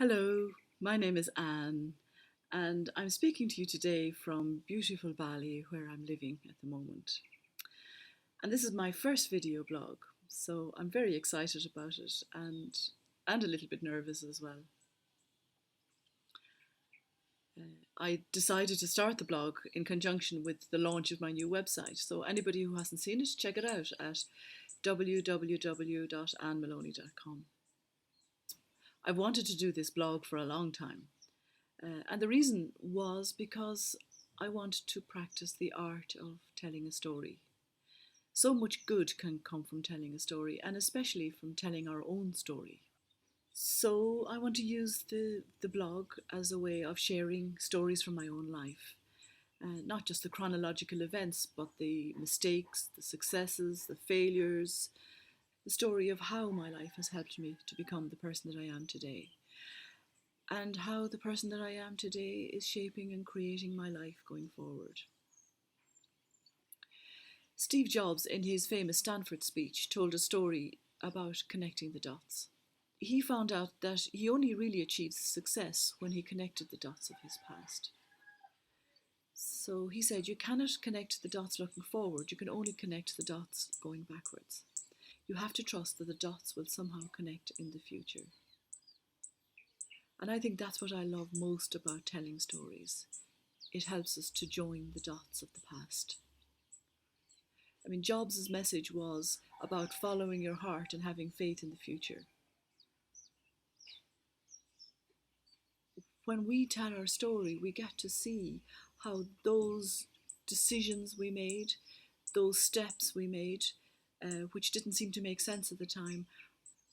Hello, my name is Anne, and I'm speaking to you today from beautiful Bali, where I'm living at the moment. And this is my first video blog, so I'm very excited about it and a little bit nervous as well. I decided to start the blog in conjunction with the launch of my new website, so anybody who hasn't seen it, check it out at www.annemaloney.com. I've wanted to do this blog for a long time. And the reason was because I want to practice the art of telling a story. So much good can come from telling a story, and especially from telling our own story. So I want to use the blog as a way of sharing stories from my own life. Not just the chronological events, but the mistakes, the successes, the failures, the story of how my life has helped me to become the person that I am today, and how the person that I am today is shaping and creating my life going forward. Steve Jobs, in his famous Stanford speech, told a story about connecting the dots. He found out that he only really achieved success when he connected the dots of his past. So he said, you cannot connect the dots looking forward, you can only connect the dots going backwards. You have to trust that the dots will somehow connect in the future. And I think that's what I love most about telling stories. It helps us to join the dots of the past. I mean, Jobs' message was about following your heart and having faith in the future. When we tell our story, we get to see how those decisions we made, those steps we made, which didn't seem to make sense at the time,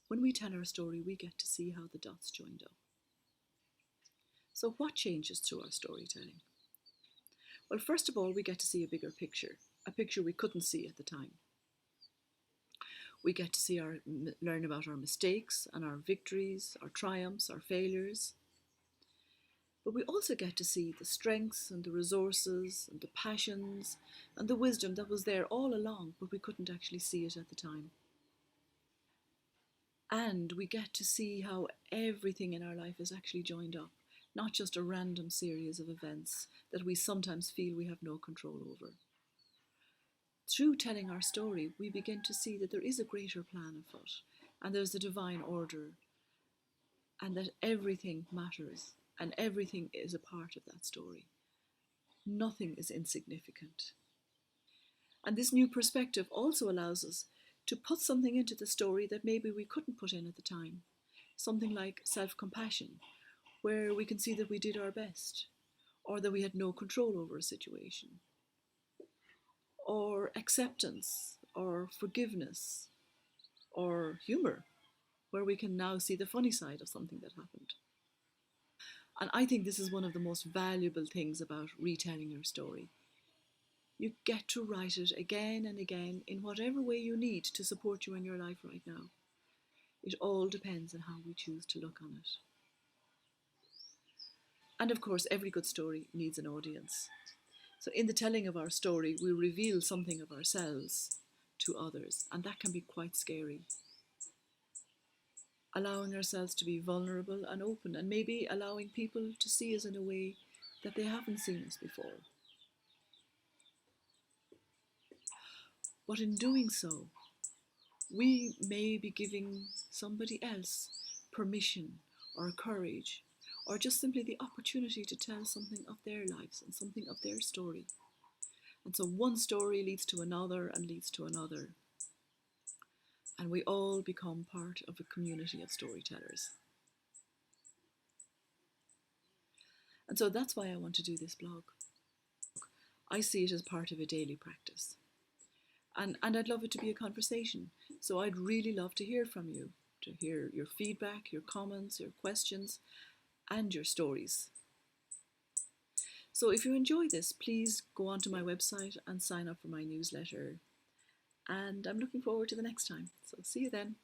when we tell our story, we get to see how the dots joined up. So what changes through our storytelling? Well, first of all, we get to see a bigger picture, a picture we couldn't see at the time. We get to see learn about our mistakes and our victories, our triumphs, our failures. But we also get to see the strengths and the resources and the passions and the wisdom that was there all along, but we couldn't actually see it at the time. And we get to see how everything in our life is actually joined up, not just a random series of events that we sometimes feel we have no control over. Through telling our story, we begin to see that there is a greater plan afoot, and there's a divine order, and that everything matters, and everything is a part of that story. Nothing is insignificant. And this new perspective also allows us to put something into the story that maybe we couldn't put in at the time. Something like self-compassion, where we can see that we did our best, or that we had no control over a situation, or acceptance, or forgiveness, or humour, where we can now see the funny side of something that happened. And I think this is one of the most valuable things about retelling your story. You get to write it again and again in whatever way you need to support you in your life right now. It all depends on how we choose to look on it. And of course, every good story needs an audience. So in the telling of our story, we reveal something of ourselves to others, and that can be quite scary. Allowing ourselves to be vulnerable and open, and maybe allowing people to see us in a way that they haven't seen us before. But in doing so, we may be giving somebody else permission or courage, or just simply the opportunity to tell something of their lives and something of their story. And so one story leads to another and leads to another. And we all become part of a community of storytellers. And so that's why I want to do this blog. I see it as part of a daily practice. And I'd love it to be a conversation. So I'd really love to hear from you, to hear your feedback, your comments, your questions, and your stories. So if you enjoy this, please go onto my website and sign up for my newsletter. And I'm looking forward to the next time. So see you then.